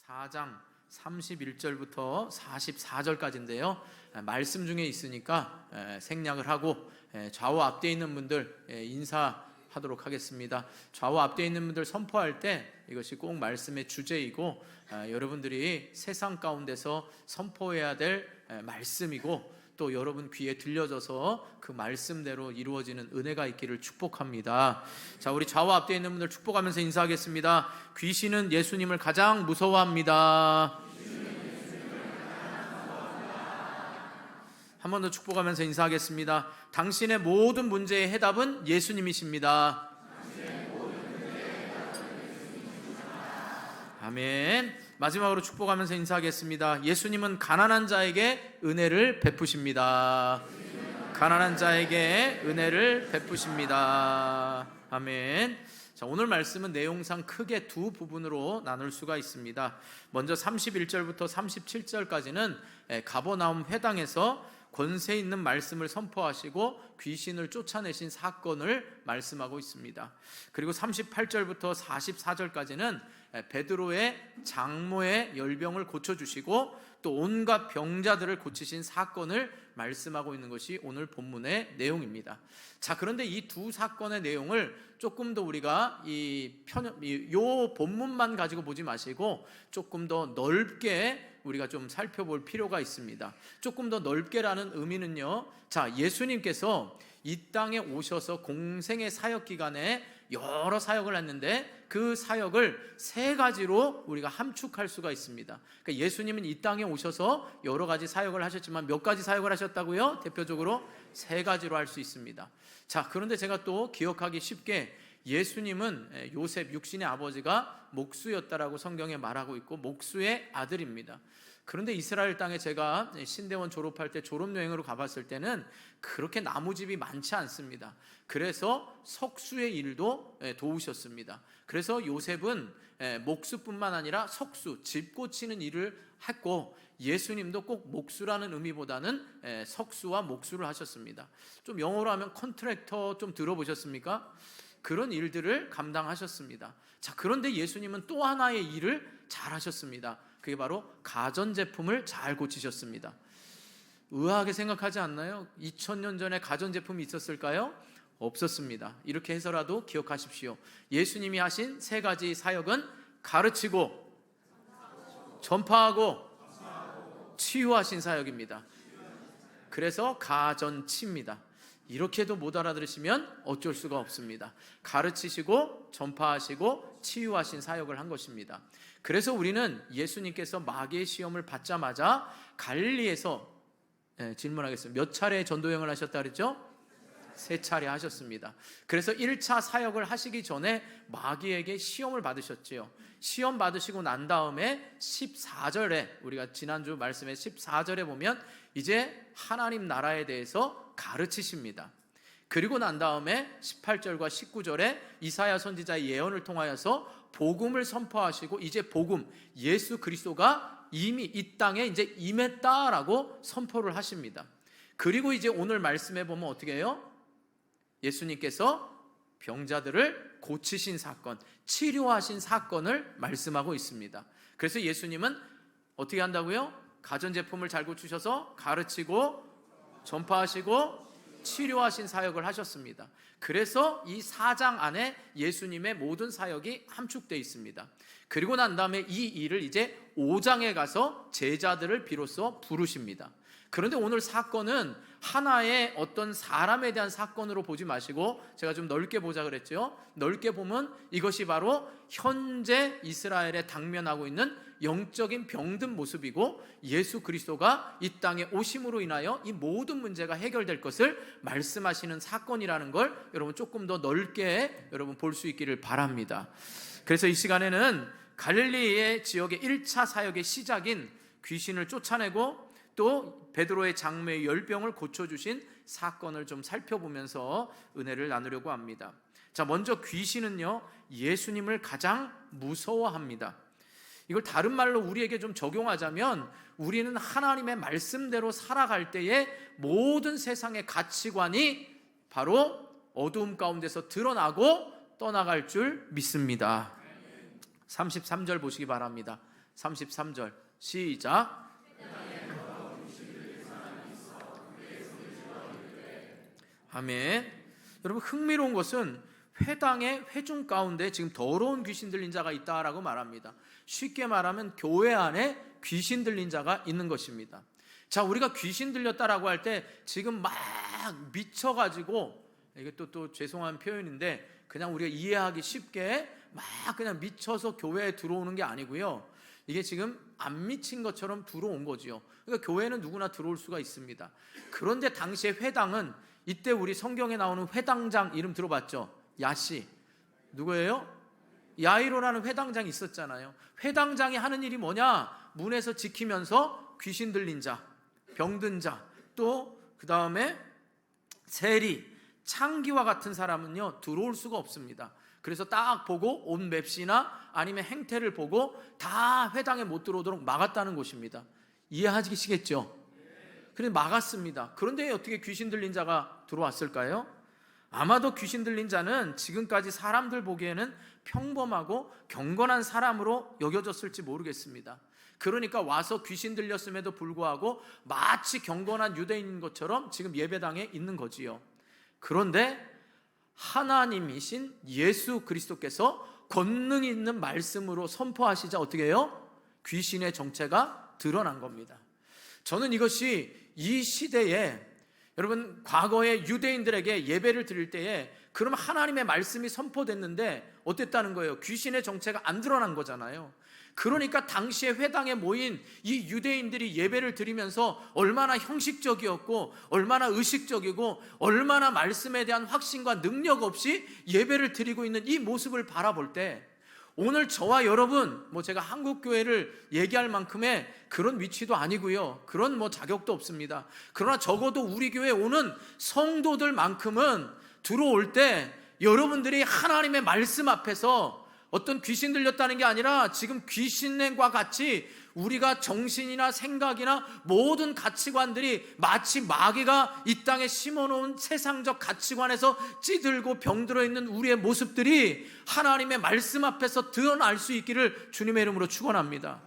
4장 31절부터 44절까지인데요. 말씀 중에 있으니까 생략을 하고 좌우 앞뒤에 있는 분들 인사하도록 하겠습니다. 좌우 앞뒤에 있는 분들 선포할 때 이것이 꼭 말씀의 주제이고 여러분들이 세상 가운데서 선포해야 될 말씀이고 또 여러분 귀에 들려져서 그 말씀대로 이루어지는 은혜가 있기를 축복합니다. 자, 우리 좌우 앞뒤에 있는 분들 축복하면서 인사하겠습니다. 귀신은 예수님을 가장 무서워합니다. 한 번 더 축복하면서 인사하겠습니다. 당신의 모든 문제의 해답은 예수님이십니다. 아멘. 마지막으로 축복하면서 인사하겠습니다. 예수님은 가난한 자에게 은혜를 베푸십니다. 가난한 자에게 은혜를 베푸십니다. 아멘. 자, 오늘 말씀은 내용상 크게 두 부분으로 나눌 수가 있습니다. 먼저 31절부터 37절까지는 가버나움 회당에서 권세 있는 말씀을 선포하시고 귀신을 쫓아내신 사건을 말씀하고 있습니다. 그리고 38절부터 44절까지는 베드로의 장모의 열병을 고쳐주시고 또 온갖 병자들을 고치신 사건을 말씀하고 있는 것이 오늘 본문의 내용입니다. 자, 그런데 이 두 사건의 내용을 조금 더 우리가 요 본문만 가지고 보지 마시고 조금 더 넓게 우리가 좀 살펴볼 필요가 있습니다. 조금 더 넓게라는 의미는요, 자, 예수님께서 이 땅에 오셔서 공생의 사역 기간에 여러 사역을 했는데 그 사역을 세 가지로 우리가 함축할 수가 있습니다. 그러니까 예수님은 이 땅에 오셔서 여러 가지 사역을 하셨지만 몇 가지 사역을 하셨다고요? 대표적으로 세 가지로 할 수 있습니다. 자, 그런데 제가 또 기억하기 쉽게 예수님은 요셉 육신의 아버지가 목수였다라고 성경에 말하고 있고 목수의 아들입니다. 그런데 이스라엘 땅에 제가 신대원 졸업할 때 졸업여행으로 가봤을 때는 그렇게 나무집이 많지 않습니다. 그래서 석수의 일도 도우셨습니다. 그래서 요셉은 목수뿐만 아니라 석수, 집 고치는 일을 했고 예수님도 꼭 목수라는 의미보다는 석수와 목수를 하셨습니다. 좀 영어로 하면 컨트랙터 좀 들어보셨습니까? 그런 일들을 감당하셨습니다. 자, 그런데 예수님은 또 하나의 일을 잘 하셨습니다. 그게 바로 가전제품을 잘 고치셨습니다. 의아하게 생각하지 않나요? 2000년 전에 가전제품이 있었을까요? 없었습니다. 이렇게 해서라도 기억하십시오. 예수님이 하신 세 가지 사역은 가르치고 전파하고 치유하신 사역입니다. 그래서 가전치입니다. 이렇게도 못 알아들으시면 어쩔 수가 없습니다. 가르치시고 전파하시고 치유하신 사역을 한 것입니다. 그래서 우리는 예수님께서 마귀의 시험을 받자마자 갈릴리에서 질문하겠습니다. 몇 차례 전도여행을 하셨다 그랬죠? 3차례 하셨습니다. 그래서 1차 사역을 하시기 전에 마귀에게 시험을 받으셨지요. 시험 받으시고 난 다음에 14절에 우리가 지난주 말씀의 14절에 보면 이제 하나님 나라에 대해서 가르치십니다. 그리고 난 다음에 18절과 19절에 이사야 선지자의 예언을 통하여서 복음을 선포하시고 이제 복음, 예수 그리스도가 이미 이 땅에 이제 임했다라고 선포를 하십니다. 그리고 이제 오늘 말씀해 보면 어떻게 해요? 예수님께서 병자들을 고치신 사건, 치료하신 사건을 말씀하고 있습니다. 그래서 예수님은 어떻게 한다고요? 가전제품을 잘 고치셔서 가르치고 전파하시고 치료하신 사역을 하셨습니다. 그래서 이 4장 안에 예수님의 모든 사역이 함축되어 있습니다. 그리고 난 다음에 이 일을 이제 5장에 가서 제자들을 비로소 부르십니다. 그런데 오늘 사건은 하나의 어떤 사람에 대한 사건으로 보지 마시고 제가 좀 넓게 보자 그랬죠. 넓게 보면 이것이 바로 현재 이스라엘에 당면하고 있는 영적인 병든 모습이고 예수 그리스도가 이 땅에 오심으로 인하여 이 모든 문제가 해결될 것을 말씀하시는 사건이라는 걸 여러분 조금 더 넓게 여러분 볼 수 있기를 바랍니다. 그래서 이 시간에는 갈릴리의 지역의 1차 사역의 시작인 귀신을 쫓아내고 또 베드로의 장모의 열병을 고쳐주신 사건을 좀 살펴보면서 은혜를 나누려고 합니다. 자, 먼저 귀신은요 예수님을 가장 무서워합니다. 이걸 다른 말로 우리에게 좀 적용하자면 우리는 하나님의 말씀대로 살아갈 때에 모든 세상의 가치관이 바로 어두움 가운데서 드러나고 떠나갈 줄 믿습니다. 33절 보시기 바랍니다. 33절 시작. 아멘. 여러분, 흥미로운 것은 회당의 회중 가운데 지금 더러운 귀신 들린 자가 있다라고 말합니다. 쉽게 말하면 교회 안에 귀신 들린 자가 있는 것입니다. 자, 우리가 귀신 들렸다라고 할 때 지금 막 미쳐가지고, 이게 또 죄송한 표현인데 그냥 우리가 이해하기 쉽게 막 그냥 미쳐서 교회에 들어오는 게 아니고요, 이게 지금 안 미친 것처럼 들어온 거지요. 그러니까 교회는 누구나 들어올 수가 있습니다. 그런데 당시에 회당은, 이때 우리 성경에 나오는 회당장 이름 들어봤죠? 야시. 누구예요? 야이로라는 회당장이 있었잖아요. 회당장이 하는 일이 뭐냐? 문에서 지키면서 귀신 들린 자, 병든 자, 또 그 다음에 세리, 창기와 같은 사람은요 들어올 수가 없습니다. 그래서 딱 보고 온 맵시나 아니면 행태를 보고 다 회당에 못 들어오도록 막았다는 것입니다. 이해하시겠죠? 그래서 막았습니다. 그런데 어떻게 귀신 들린 자가 들어왔을까요? 아마도 귀신 들린 자는 지금까지 사람들 보기에는 평범하고 경건한 사람으로 여겨졌을지 모르겠습니다. 그러니까 와서 귀신 들렸음에도 불구하고 마치 경건한 유대인인 것처럼 지금 예배당에 있는 거지요. 그런데 하나님이신 예수 그리스도께서 권능 있는 말씀으로 선포하시자 어떻게 해요? 귀신의 정체가 드러난 겁니다. 저는 이것이 이 시대에, 여러분, 과거에 유대인들에게 예배를 드릴 때에 그럼 하나님의 말씀이 선포됐는데 어땠다는 거예요? 귀신의 정체가 안 드러난 거잖아요. 그러니까 당시에 회당에 모인 이 유대인들이 예배를 드리면서 얼마나 형식적이었고 얼마나 의식적이고 얼마나 말씀에 대한 확신과 능력 없이 예배를 드리고 있는 이 모습을 바라볼 때, 오늘 저와 여러분, 제가 한국교회를 얘기할 만큼의 그런 위치도 아니고요, 그런 자격도 없습니다. 그러나 적어도 우리 교회에 오는 성도들만큼은 들어올 때 여러분들이 하나님의 말씀 앞에서 어떤 귀신 들렸다는 게 아니라 지금 귀신과 같이 우리가 정신이나 생각이나 모든 가치관들이 마치 마귀가 이 땅에 심어놓은 세상적 가치관에서 찌들고 병들어 있는 우리의 모습들이 하나님의 말씀 앞에서 드러날 수 있기를 주님의 이름으로 축원합니다.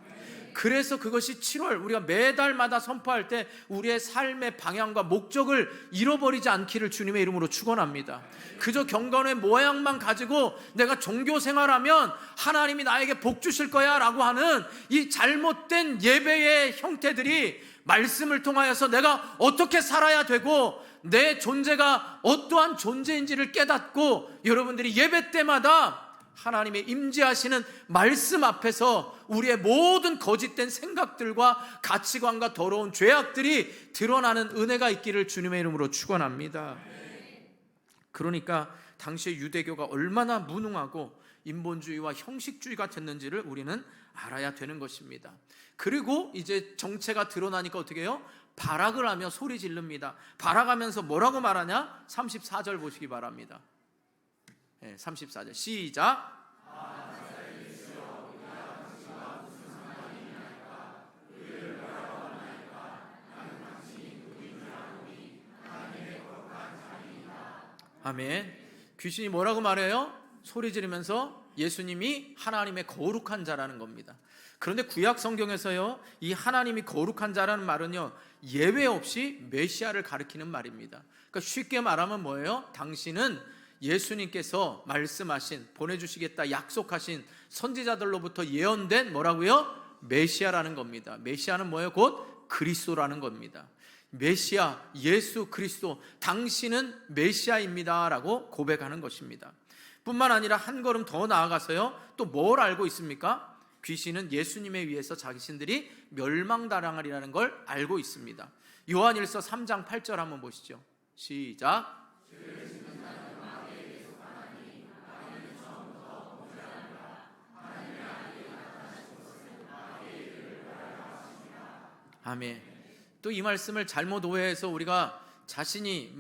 그래서 그것이 7월 우리가 매달마다 선포할 때 우리의 삶의 방향과 목적을 잃어버리지 않기를 주님의 이름으로 축원합니다. 그저 경건의 모양만 가지고 내가 종교 생활하면 하나님이 나에게 복 주실 거야 라고 하는 이 잘못된 예배의 형태들이 말씀을 통하여서 내가 어떻게 살아야 되고 내 존재가 어떠한 존재인지를 깨닫고 여러분들이 예배 때마다 하나님의 임재하시는 말씀 앞에서 우리의 모든 거짓된 생각들과 가치관과 더러운 죄악들이 드러나는 은혜가 있기를 주님의 이름으로 축원합니다. 그러니까 당시의 유대교가 얼마나 무능하고 인본주의와 형식주의가 됐는지를 우리는 알아야 되는 것입니다. 그리고 이제 정체가 드러나니까 어떻게 해요? 발악을 하며 소리 지릅니다. 발악하면서 뭐라고 말하냐? 34절 보시기 바랍니다. 34절 시작. 아멘. 귀신이 뭐라고 말해요? 소리 지르면서 예수님이 하나님의 거룩한 자라는 겁니다. 그런데 구약 성경에서요, 이 하나님이 거룩한 자라는 말은요, 예외 없이 메시아를 가리키는 말입니다. 그러니까 쉽게 말하면 뭐예요? 당신은 예수님께서 말씀하신, 보내주시겠다 약속하신 선지자들로부터 예언된 뭐라고요? 메시아라는 겁니다. 메시아는 뭐예요? 곧 그리스도라는 겁니다. 메시아, 예수 그리스도, 당신은 메시아입니다 라고 고백하는 것입니다. 뿐만 아니라 한 걸음 더 나아가서요, 또 뭘 알고 있습니까? 귀신은 예수님에 의해서 자신들이 멸망당하리라는 걸 알고 있습니다. 요한일서 3장 8절 한번 보시죠. 시작. 아멘. 또 이 말씀을 잘못 오해해서 우리가 자신이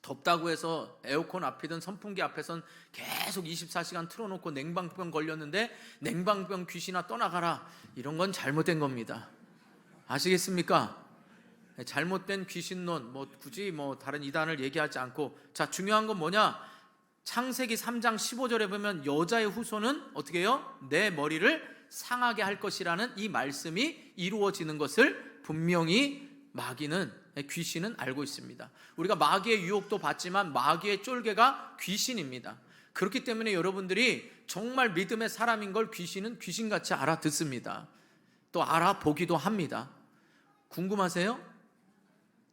덥다고 해서 에어컨 앞이든 선풍기 앞에선 계속 24시간 틀어놓고 냉방병 걸렸는데 냉방병 귀신아 떠나가라, 이런 건 잘못된 겁니다. 아시겠습니까? 잘못된 귀신론, 굳이 다른 이단을 얘기하지 않고, 자, 중요한 건 뭐냐? 창세기 3장 15절에 보면 여자의 후손은 어떻게 해요? 내 머리를 상하게 할 것이라는 이 말씀이 이루어지는 것을 분명히 귀신은 알고 있습니다. 우리가 마귀의 유혹도 받지만 마귀의 쫄개가 귀신입니다. 그렇기 때문에 여러분들이 정말 믿음의 사람인 걸 귀신은 귀신같이 알아듣습니다. 또 알아보기도 합니다. 궁금하세요?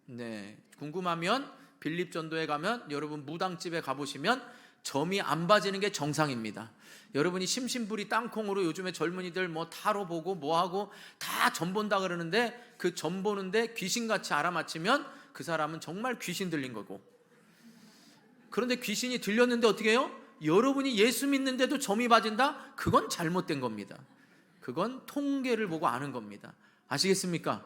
네, 궁금하면 빌립전도에 가면 여러분 무당집에 가보시면 점이 안 빠지는 게 정상입니다. 여러분이 심심부리 땅콩으로 요즘에 젊은이들 뭐 타로 보고 뭐하고 다 점 본다 그러는데 그 점 보는데 귀신같이 알아맞히면 그 사람은 정말 귀신 들린 거고, 그런데 귀신이 들렸는데 어떻게 해요? 여러분이 예수 믿는데도 점이 빠진다? 그건 잘못된 겁니다. 그건 통계를 보고 아는 겁니다. 아시겠습니까?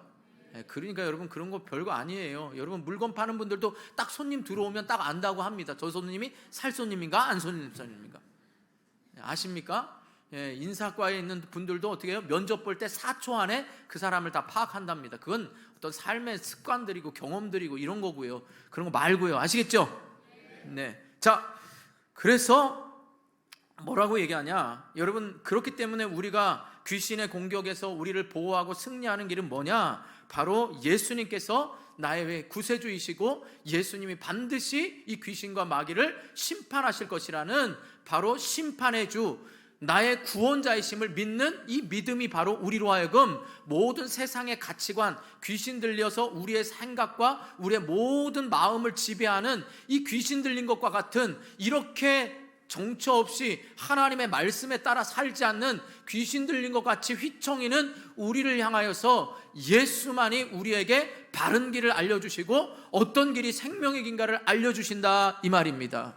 그러니까 여러분 그런 거 별거 아니에요. 여러분 물건 파는 분들도 딱 손님 들어오면 딱 안다고 합니다. 저 손님이 살 손님인가 안 손님인가 아십니까? 인사과에 있는 분들도 어떻게 해요? 면접 볼 때 4초 안에 그 사람을 다 파악한답니다. 그건 어떤 삶의 습관들이고 경험들이고 이런 거고요. 그런 거 말고요. 아시겠죠? 네. 자, 그래서 뭐라고 얘기하냐? 여러분 그렇기 때문에 우리가 귀신의 공격에서 우리를 보호하고 승리하는 길은 뭐냐? 바로 예수님께서 나의 구세주이시고 예수님이 반드시 이 귀신과 마귀를 심판하실 것이라는 바로 심판의 주, 나의 구원자이심을 믿는 이 믿음이 바로 우리로 하여금 모든 세상의 가치관, 귀신 들려서 우리의 생각과 우리의 모든 마음을 지배하는 이 귀신 들린 것과 같은, 이렇게 정처 없이 하나님의 말씀에 따라 살지 않는 귀신 들린 것 같이 휘청이는 우리를 향하여서 예수만이 우리에게 바른 길을 알려주시고 어떤 길이 생명의 길인가를 알려주신다 이 말입니다.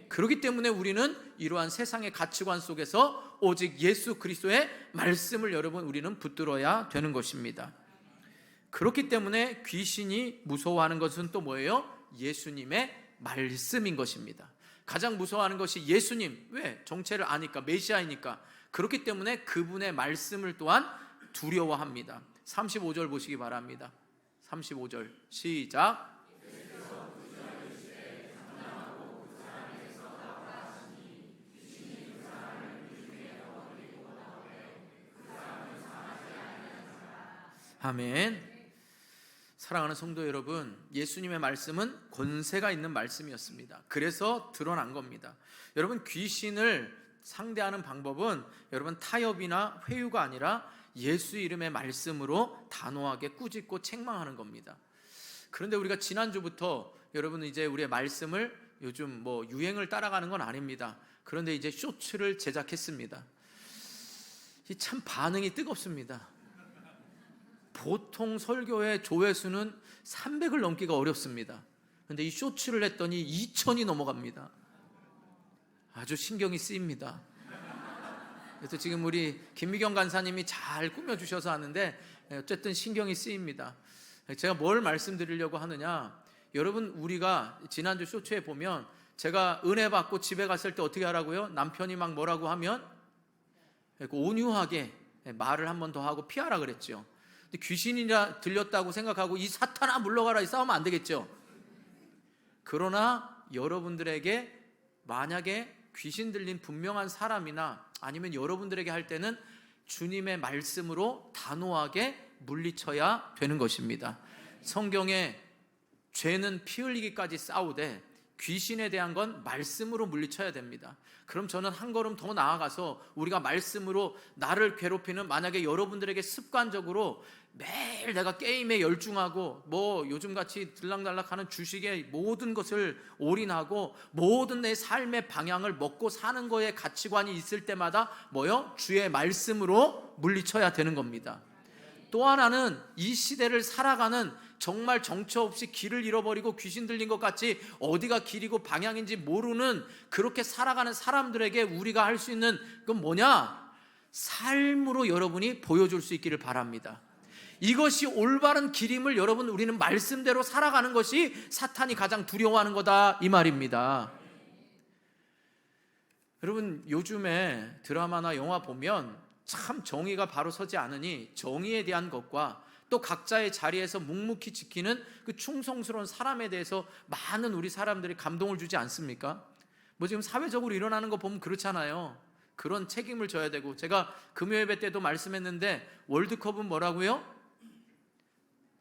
그렇기 때문에 우리는 이러한 세상의 가치관 속에서 오직 예수 그리스도의 말씀을 여러분 우리는 붙들어야 되는 것입니다. 그렇기 때문에 귀신이 무서워하는 것은 또 뭐예요? 예수님의 말씀인 것입니다. 가장 무서워하는 것이 예수님. 왜? 정체를 아니까, 메시아이니까. 그렇기 때문에 그분의 말씀을 또한 두려워합니다. 35절 보시기 바랍니다. 35절 시작. 아멘. 사랑하는 성도 여러분, 예수님의 말씀은 권세가 있는 말씀이었습니다. 그래서 드러난 겁니다. 여러분 귀신을 상대하는 방법은 여러분 타협이나 회유가 아니라 예수 이름의 말씀으로 단호하게 꾸짖고 책망하는 겁니다. 그런데 우리가 지난주부터 여러분 이제 우리의 말씀을 요즘 뭐 유행을 따라가는 건 아닙니다. 그런데 이제 쇼츠를 제작했습니다. 참 반응이 뜨겁습니다. 보통 설교의 조회수는 300을 넘기가 어렵습니다. 그런데 이 쇼츠를 했더니 2000이 넘어갑니다. 아주 신경이 쓰입니다. 그래서 지금 우리 김미경 간사님이 잘 꾸며주셔서 하는데 어쨌든 신경이 쓰입니다. 제가 뭘 말씀드리려고 하느냐, 여러분 우리가 지난주 쇼츠에 보면 제가 은혜 받고 집에 갔을 때 어떻게 하라고요? 남편이 막 뭐라고 하면 온유하게 말을 한 번 더 하고 피하라 그랬죠. 귀신이라 들렸다고 생각하고 이 사탄아 물러가라 이 싸우면 안 되겠죠. 그러나 여러분들에게 만약에 귀신 들린 분명한 사람이나 아니면 여러분들에게 할 때는 주님의 말씀으로 단호하게 물리쳐야 되는 것입니다. 성경에 죄는 피 흘리기까지 싸우되 귀신에 대한 건 말씀으로 물리쳐야 됩니다. 그럼 저는 한 걸음 더 나아가서 우리가 말씀으로 나를 괴롭히는, 만약에 여러분들에게 습관적으로 매일 내가 게임에 열중하고 뭐 요즘같이 들락날락하는 주식에 모든 것을 올인하고 모든 내 삶의 방향을 먹고 사는 거에 가치관이 있을 때마다 뭐요? 주의 말씀으로 물리쳐야 되는 겁니다. 또 하나는 이 시대를 살아가는 정말 정처 없이 길을 잃어버리고 귀신 들린 것 같이 어디가 길이고 방향인지 모르는 그렇게 살아가는 사람들에게 우리가 할 수 있는 건 뭐냐? 삶으로 여러분이 보여줄 수 있기를 바랍니다. 이것이 올바른 길임을 여러분 우리는 말씀대로 살아가는 것이 사탄이 가장 두려워하는 거다 이 말입니다. 여러분 요즘에 드라마나 영화 보면 참 정의가 바로 서지 않으니 정의에 대한 것과 또 각자의 자리에서 묵묵히 지키는 그 충성스러운 사람에 대해서 많은 우리 사람들이 감동을 주지 않습니까? 뭐 지금 사회적으로 일어나는 거 보면 그렇잖아요. 그런 책임을 져야 되고, 제가 금요예배 때도 말씀했는데 월드컵은 뭐라고요?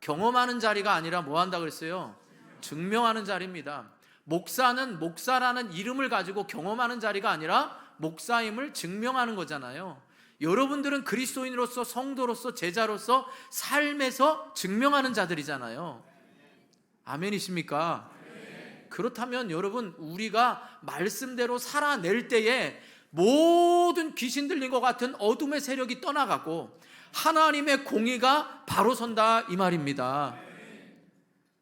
경험하는 자리가 아니라 뭐 한다 그랬어요? 증명하는 자리입니다. 목사는 목사라는 이름을 가지고 경험하는 자리가 아니라 목사임을 증명하는 거잖아요. 여러분들은 그리스도인으로서, 성도로서, 제자로서 삶에서 증명하는 자들이잖아요. 아멘이십니까? 그렇다면 여러분, 우리가 말씀대로 살아낼 때에 모든 귀신 들린 것 같은 어둠의 세력이 떠나가고 하나님의 공의가 바로 선다, 이 말입니다.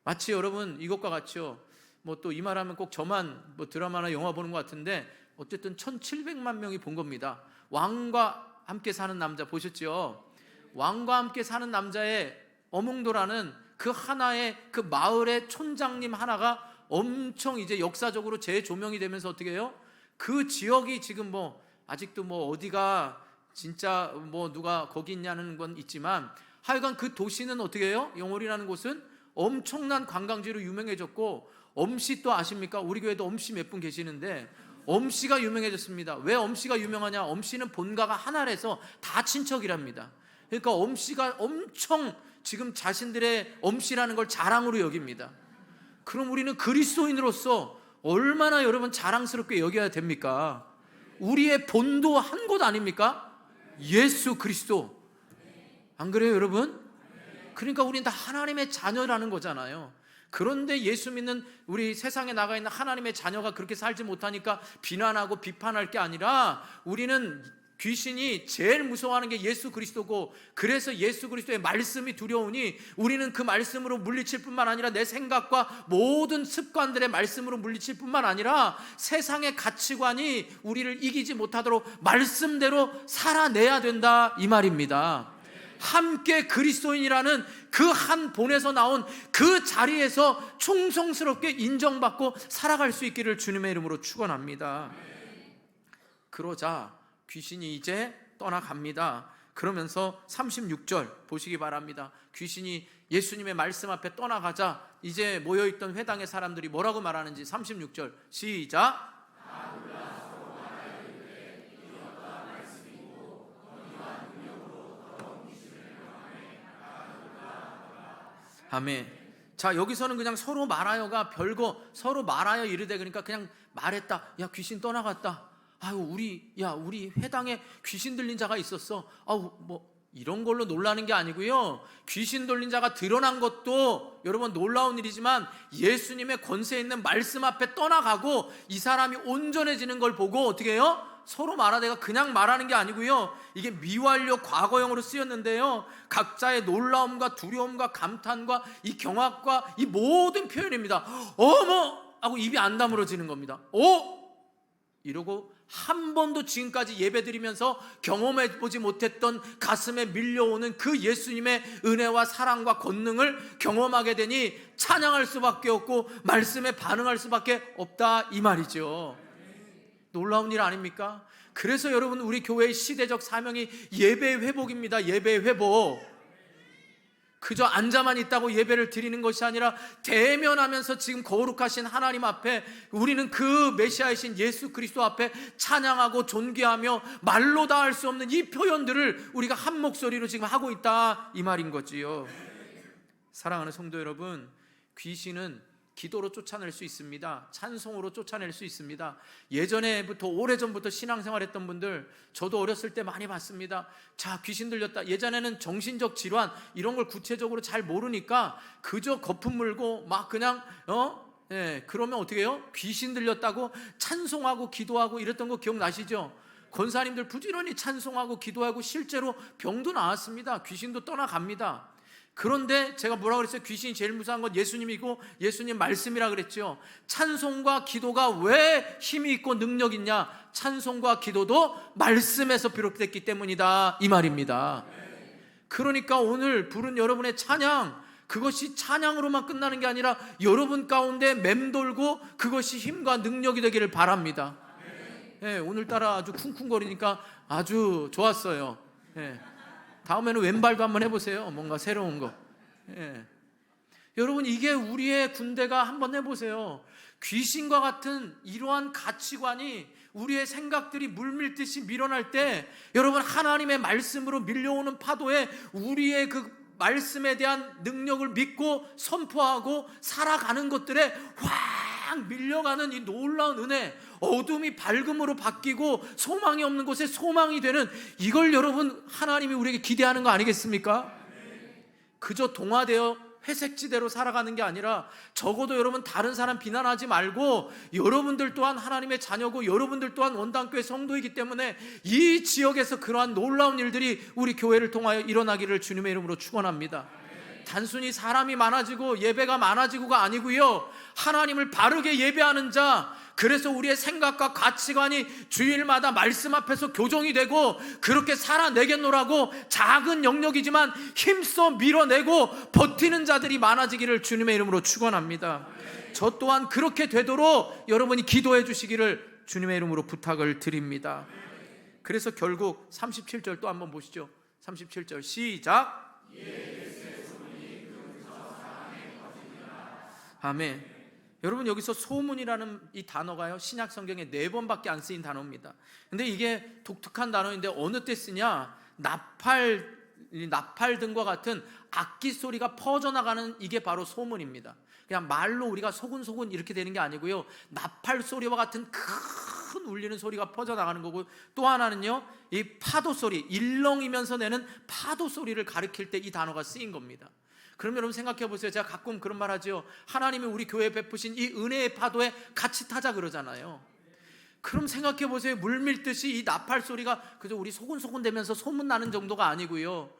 마치 여러분 이것과 같이요, 뭐 또 이 말하면 꼭 저만 뭐 드라마나 영화 보는 것 같은데, 어쨌든 1700만 명이 본 겁니다. 왕과 함께 사는 남자 보셨죠? 왕과 함께 사는 남자의 어몽도라는 그 하나의 그 마을의 촌장님 하나가 엄청 이제 역사적으로 재조명이 되면서 어떻게 해요? 그 지역이 지금 뭐 아직도 뭐 어디가 진짜 뭐 누가 거기 있냐는 건 있지만, 하여간 그 도시는 어떻게 해요? 영월이라는 곳은 엄청난 관광지로 유명해졌고, 엄씨 또 아십니까? 우리 교회도 엄씨 몇 분 계시는데 엄씨가 유명해졌습니다. 왜 엄씨가 유명하냐? 엄씨는 본가가 하나라서 다 친척이랍니다. 그러니까 엄씨가 엄청 지금 자신들의 엄씨라는 걸 자랑으로 여깁니다. 그럼 우리는 그리스도인으로서 얼마나 여러분 자랑스럽게 여겨야 됩니까? 우리의 본도 한 곳 아닙니까? 예수 그리스도. 안 그래요 여러분? 그러니까 우리는 다 하나님의 자녀라는 거잖아요. 그런데 예수 믿는 우리 세상에 나가 있는 하나님의 자녀가 그렇게 살지 못하니까 비난하고 비판할 게 아니라, 우리는 귀신이 제일 무서워하는 게 예수 그리스도고, 그래서 예수 그리스도의 말씀이 두려우니 우리는 그 말씀으로 물리칠 뿐만 아니라 내 생각과 모든 습관들의 말씀으로 물리칠 뿐만 아니라 세상의 가치관이 우리를 이기지 못하도록 말씀대로 살아내야 된다, 이 말입니다. 함께 그리스도인이라는 그 한 본에서 나온 그 자리에서 충성스럽게 인정받고 살아갈 수 있기를 주님의 이름으로 축원합니다. 그러자 귀신이 이제 떠나갑니다. 그러면서 36절 보시기 바랍니다. 귀신이 예수님의 말씀 앞에 떠나가자 이제 모여있던 회당의 사람들이 뭐라고 말하는지 36절 시작. 아멘. 자, 여기서는 그냥 서로 말하여가 별거, 서로 말하여 이르되, 그러니까 그냥 말했다. 야, 귀신 떠나갔다. 아유, 우리 회당에 귀신 들린 자가 있었어. 아우, 뭐 이런 걸로 놀라는 게 아니고요. 귀신 들린 자가 드러난 것도 여러분 놀라운 일이지만, 예수님의 권세 있는 말씀 앞에 떠나가고 이 사람이 온전해지는 걸 보고 어떻게 해요? 서로 말하다가 그냥 말하는 게 아니고요. 이게 미완료 과거형으로 쓰였는데요. 각자의 놀라움과 두려움과 감탄과 이 경악과 이 모든 표현입니다. 어머! 하고 입이 안 다물어지는 겁니다. 이러고 한 번도 지금까지 예배드리면서 경험해보지 못했던 가슴에 밀려오는 그 예수님의 은혜와 사랑과 권능을 경험하게 되니 찬양할 수밖에 없고 말씀에 반응할 수밖에 없다, 이 말이죠. 놀라운 일 아닙니까? 그래서 여러분, 우리 교회의 시대적 사명이 예배의 회복입니다. 예배의 회복. 그저 앉아만 있다고 예배를 드리는 것이 아니라 대면하면서 지금 거룩하신 하나님 앞에 우리는 그 메시아이신 예수 그리스도 앞에 찬양하고 존귀하며 말로 다 할 수 없는 이 표현들을 우리가 한 목소리로 지금 하고 있다, 이 말인 거지요. 사랑하는 성도 여러분, 귀신은 기도로 쫓아낼 수 있습니다. 찬송으로 쫓아낼 수 있습니다. 예전에부터, 오래전부터 신앙생활했던 분들, 저도 어렸을 때 많이 봤습니다. 자, 귀신 들렸다. 예전에는 정신적 질환 이런 걸 구체적으로 잘 모르니까 그저 거품 물고 막 그냥 그러면 어떻게 해요? 귀신 들렸다고 찬송하고 기도하고 이랬던 거 기억나시죠? 권사님들 부지런히 찬송하고 기도하고 실제로 병도 나았습니다. 귀신도 떠나갑니다. 그런데 제가 뭐라고 그랬어요? 귀신이 제일 무서운 건 예수님이고 예수님 말씀이라 그랬죠. 찬송과 기도가 왜 힘이 있고 능력 있냐? 찬송과 기도도 말씀에서 비롯됐기 때문이다, 이 말입니다. 그러니까 오늘 부른 여러분의 찬양, 그것이 찬양으로만 끝나는 게 아니라 여러분 가운데 맴돌고 그것이 힘과 능력이 되기를 바랍니다. 오늘따라 아주 쿵쿵거리니까 아주 좋았어요. 다음에는 왼발도 한번 해보세요. 뭔가 새로운 거. 여러분, 이게 우리의 군대가 한번 해보세요. 귀신과 같은 이러한 가치관이 우리의 생각들이 물밀듯이 밀어날 때 여러분 하나님의 말씀으로 밀려오는 파도에 우리의 그 말씀에 대한 능력을 믿고 선포하고 살아가는 것들에 확 밀려가는 이 놀라운 은혜, 어둠이 밝음으로 바뀌고 소망이 없는 곳에 소망이 되는, 이걸 여러분 하나님이 우리에게 기대하는 거 아니겠습니까? 그저 동화되어 회색지대로 살아가는 게 아니라 적어도 여러분 다른 사람 비난하지 말고 여러분들 또한 하나님의 자녀고 여러분들 또한 원당교회 성도이기 때문에 이 지역에서 그러한 놀라운 일들이 우리 교회를 통하여 일어나기를 주님의 이름으로 축원합니다. 단순히 사람이 많아지고 예배가 많아지고가 아니고요, 하나님을 바르게 예배하는 자, 그래서 우리의 생각과 가치관이 주일마다 말씀 앞에서 교정이 되고 그렇게 살아내겠노라고 작은 영역이지만 힘써 밀어내고 버티는 자들이 많아지기를 주님의 이름으로 축원합니다. 저 또한 그렇게 되도록 여러분이 기도해 주시기를 주님의 이름으로 부탁을 드립니다. 그래서 결국 37절 또 한번 보시죠. 37절 시작. 아멘. 여러분 여기서 소문이라는 이 단어가요, 신약 성경에 4번밖에 안 쓰인 단어입니다. 근데 이게 독특한 단어인데 어느 때 쓰냐, 나팔 등과 같은 악기 소리가 퍼져나가는, 이게 바로 소문입니다. 그냥 말로 우리가 소근소근 이렇게 되는 게 아니고요, 나팔 소리와 같은 큰 울리는 소리가 퍼져나가는 거고, 또 하나는요, 이 파도 소리, 일렁이면서 내는 파도 소리를 가리킬 때 이 단어가 쓰인 겁니다. 그럼 여러분 생각해 보세요. 제가 가끔 그런 말 하죠. 하나님이 우리 교회에 베푸신 이 은혜의 파도에 같이 타자 그러잖아요. 그럼 생각해 보세요. 물밀듯이 이 나팔 소리가 그저 우리 소근소근 되면서 소문나는 정도가 아니고요,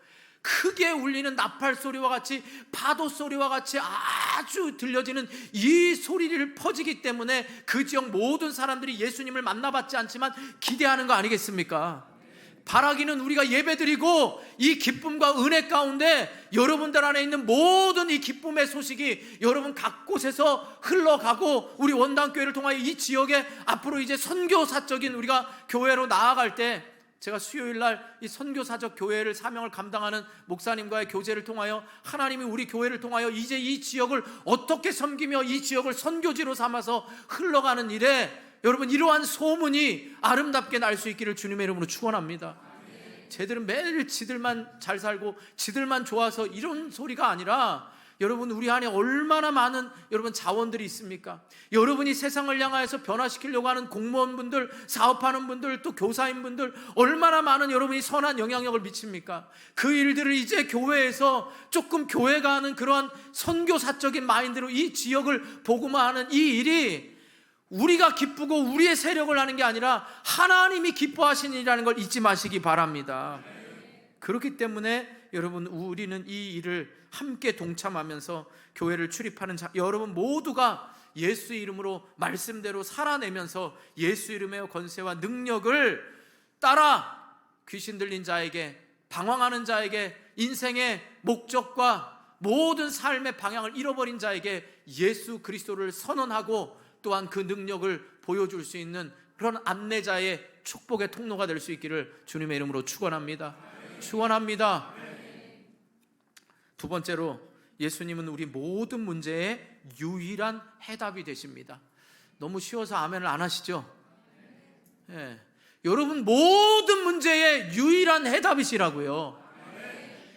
크게 울리는 나팔 소리와 같이 파도 소리와 같이 아주 들려지는 이 소리를 퍼지기 때문에 그 지역 모든 사람들이 예수님을 만나봤지 않지만 기대하는 거 아니겠습니까? 바라기는 우리가 예배드리고 이 기쁨과 은혜 가운데 여러분들 안에 있는 모든 이 기쁨의 소식이 여러분 각 곳에서 흘러가고 우리 원당교회를 통하여 이 지역에 앞으로 이제 선교사적인 우리가 교회로 나아갈 때, 제가 수요일날 이 선교사적 교회를 사명을 감당하는 목사님과의 교제를 통하여 하나님이 우리 교회를 통하여 이제 이 지역을 어떻게 섬기며 이 지역을 선교지로 삼아서 흘러가는 일에 여러분 이러한 소문이 아름답게 날 수 있기를 주님의 이름으로 축원합니다. 쟤들은 매일 지들만 잘 살고 지들만 좋아서 이런 소리가 아니라, 여러분 우리 안에 얼마나 많은 여러분 자원들이 있습니까? 여러분이 세상을 향하여서 변화시키려고 하는 공무원분들, 사업하는 분들, 또 교사인분들, 얼마나 많은 여러분이 선한 영향력을 미칩니까? 그 일들을 이제 교회에서 조금 교회가 하는 그러한 선교사적인 마인드로 이 지역을 복음화하는 이 일이 우리가 기쁘고 우리의 세력을 하는 게 아니라 하나님이 기뻐하시는 일이라는 걸 잊지 마시기 바랍니다. 그렇기 때문에 여러분 우리는 이 일을 함께 동참하면서 교회를 출입하는 여러분 모두가 예수 이름으로 말씀대로 살아내면서 예수 이름의 권세와 능력을 따라 귀신 들린 자에게, 방황하는 자에게, 인생의 목적과 모든 삶의 방향을 잃어버린 자에게 예수 그리스도를 선언하고 또한 그 능력을 보여줄 수 있는 그런 안내자의 축복의 통로가 될 수 있기를 주님의 이름으로 축원합니다. 축원합니다. 두 번째로 예수님은 우리 모든 문제의 유일한 해답이 되십니다. 너무 쉬워서 아멘을 안 하시죠? 예. 여러분 모든 문제의 유일한 해답이시라고요.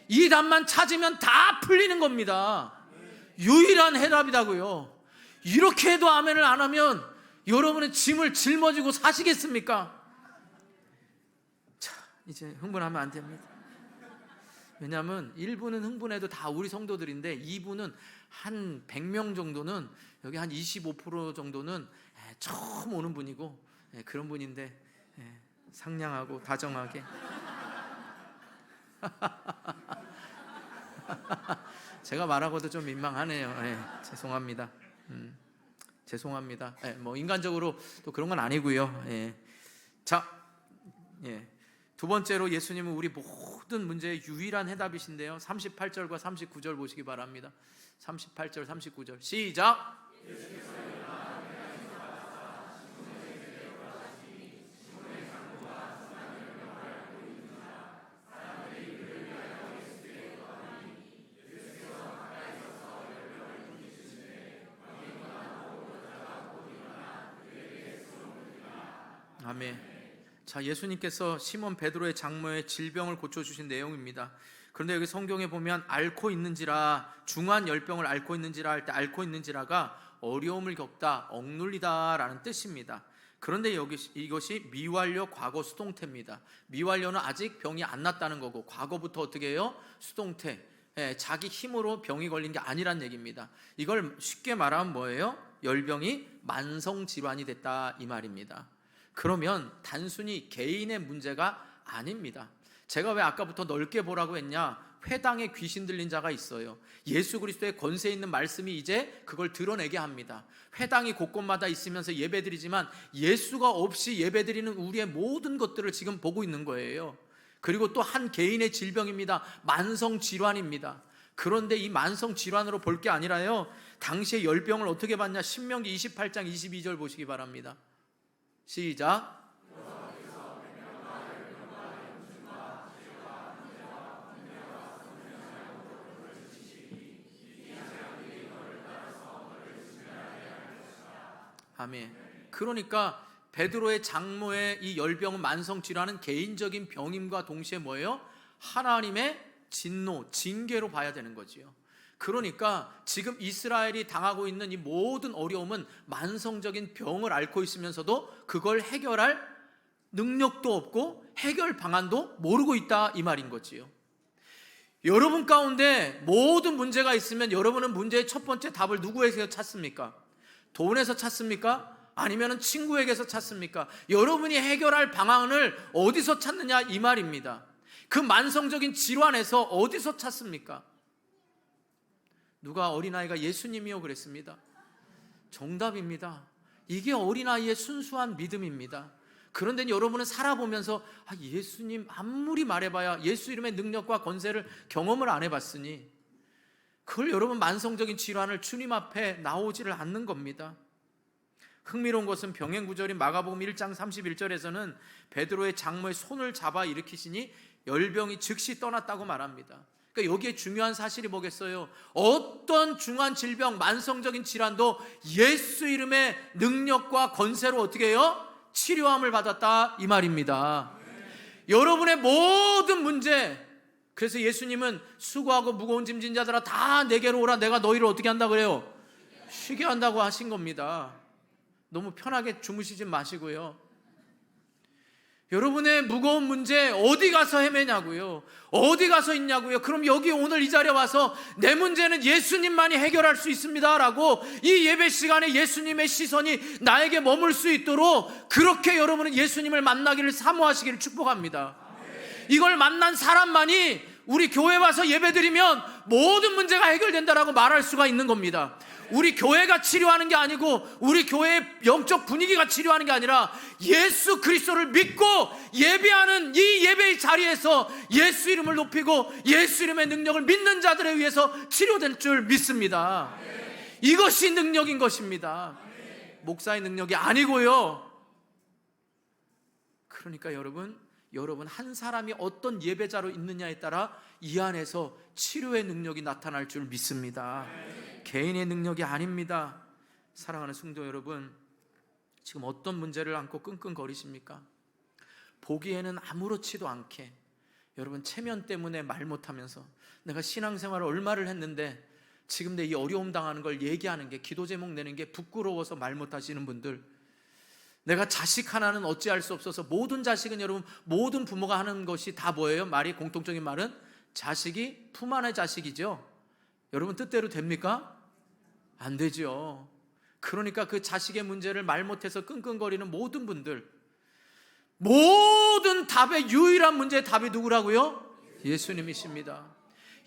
이 답만 찾으면 다 풀리는 겁니다. 유일한 해답이라고요. 이렇게 해도 아멘을 안 하면 여러분의 짐을 짊어지고 사시겠습니까? 자, 이제 흥분하면 안 됩니다. 왜냐하면 1부는 흥분해도 다 우리 성도들인데 2부는 한 100명 정도는, 여기 한 25% 정도는 처음 오는 분이고 그런 분인데 상냥하고 다정하게 제가 말하고도 좀 민망하네요. 죄송합니다. 죄송합니다. 뭐 인간적으로 또 그런 건 아니고요. 자, 두 번째로 예수님은 우리 모든 문제의 유일한 해답이신데요. 38절과 39절 보시기 바랍니다. 38절, 39절 시작. 아멘. 자, 예수님께서 시몬 베드로의 장모의 질병을 고쳐주신 내용입니다. 그런데 여기 성경에 보면 앓고 있는지라, 중한 열병을 앓고 있는지라 할 때 앓고 있는지라가 어려움을 겪다, 억눌리다 라는 뜻입니다. 그런데 이것이 미완료 과거 수동태입니다. 미완료는 아직 병이 안 났다는 거고, 과거부터 어떻게 해요? 수동태. 자기 힘으로 병이 걸린 게 아니란 얘기입니다. 이걸 쉽게 말하면 뭐예요? 열병이 만성질환이 됐다 이 말입니다. 그러면 단순히 개인의 문제가 아닙니다. 제가 왜 아까부터 넓게 보라고 했냐? 회당에 귀신 들린 자가 있어요. 예수 그리스도의 권세 있는 말씀이 이제 그걸 드러내게 합니다. 회당이 곳곳마다 있으면서 예배드리지만 예수가 없이 예배드리는 우리의 모든 것들을 지금 보고 있는 거예요. 그리고 또 한 개인의 질병입니다. 만성질환입니다. 그런데 이 만성질환으로 볼 게 아니라요, 당시에 열병을 어떻게 봤냐? 신명기 28장 22절 보시기 바랍니다. 시작. 아멘. 그러니까 베드로의 장모의 이 열병은, 만성질환은 개인적인 병임과 동시에 뭐예요? 하나님의 진노, 징계로 봐야 되는 거지요. 그러니까 지금 이스라엘이 당하고 있는 이 모든 어려움은 만성적인 병을 앓고 있으면서도 그걸 해결할 능력도 없고 해결 방안도 모르고 있다 이 말인 거지요. 여러분 가운데 모든 문제가 있으면 여러분은 문제의 첫 번째 답을 누구에게서 찾습니까? 돈에서 찾습니까? 아니면 친구에게서 찾습니까? 여러분이 해결할 방안을 어디서 찾느냐 이 말입니다. 그 만성적인 질환에서 어디서 찾습니까? 누가 어린아이가 예수님이요 그랬습니다. 정답입니다. 이게 어린아이의 순수한 믿음입니다. 그런데 여러분은 살아보면서 예수님 아무리 말해봐야 예수 이름의 능력과 권세를 경험을 안 해봤으니 그걸 여러분 만성적인 질환을 주님 앞에 나오지를 않는 겁니다. 흥미로운 것은 병행구절인 마가복음 1장 31절에서는 베드로의 장모의 손을 잡아 일으키시니 열병이 즉시 떠났다고 말합니다. 그러니까 여기에 중요한 사실이 뭐겠어요? 어떤 중한 질병, 만성적인 질환도 예수 이름의 능력과 권세로 어떻게 해요? 치료함을 받았다 이 말입니다. 여러분의 모든 문제, 그래서 예수님은 수고하고 무거운 짐진 자들아 다 내게로 오라, 내가 너희를 어떻게 한다 그래요? 쉬게 한다고 하신 겁니다. 너무 편하게 주무시지 마시고요. 여러분의 무거운 문제 어디 가서 헤매냐고요? 어디 가서 있냐고요? 그럼 여기 오늘 이 자리에 와서 내 문제는 예수님만이 해결할 수 있습니다 라고 이 예배 시간에 예수님의 시선이 나에게 머물 수 있도록 그렇게 여러분은 예수님을 만나기를 사모하시기를 축복합니다. 이걸 만난 사람만이 우리 교회 와서 예배드리면 모든 문제가 해결된다라고 말할 수가 있는 겁니다. 우리 교회가 치료하는 게 아니고 우리 교회의 영적 분위기가 치료하는 게 아니라 예수 그리스도를 믿고 예배하는 이 예배의 자리에서 예수 이름을 높이고 예수 이름의 능력을 믿는 자들에 의해서 치료될 줄 믿습니다. 이것이 능력인 것입니다. 목사의 능력이 아니고요. 그러니까 여러분 한 사람이 어떤 예배자로 있느냐에 따라 이 안에서 치료의 능력이 나타날 줄 믿습니다. 개인의 능력이 아닙니다. 사랑하는 성도 여러분, 지금 어떤 문제를 안고 끙끙거리십니까? 보기에는 아무렇지도 않게 여러분 체면 때문에 말 못하면서 내가 신앙생활을 얼마를 했는데 지금 내 이 어려움 당하는 걸 얘기하는 게, 기도 제목 내는 게 부끄러워서 말 못하시는 분들, 내가 자식 하나는 어찌할 수 없어서, 모든 자식은 여러분 모든 부모가 하는 것이 다 뭐예요? 말이 공통적인 말은 자식이 품 안의 자식이죠. 여러분 뜻대로 됩니까? 안 되죠. 그러니까 그 자식의 문제를 말 못해서 끙끙거리는 모든 분들, 모든 답의 유일한 문제의 답이 누구라고요? 예수님이십니다.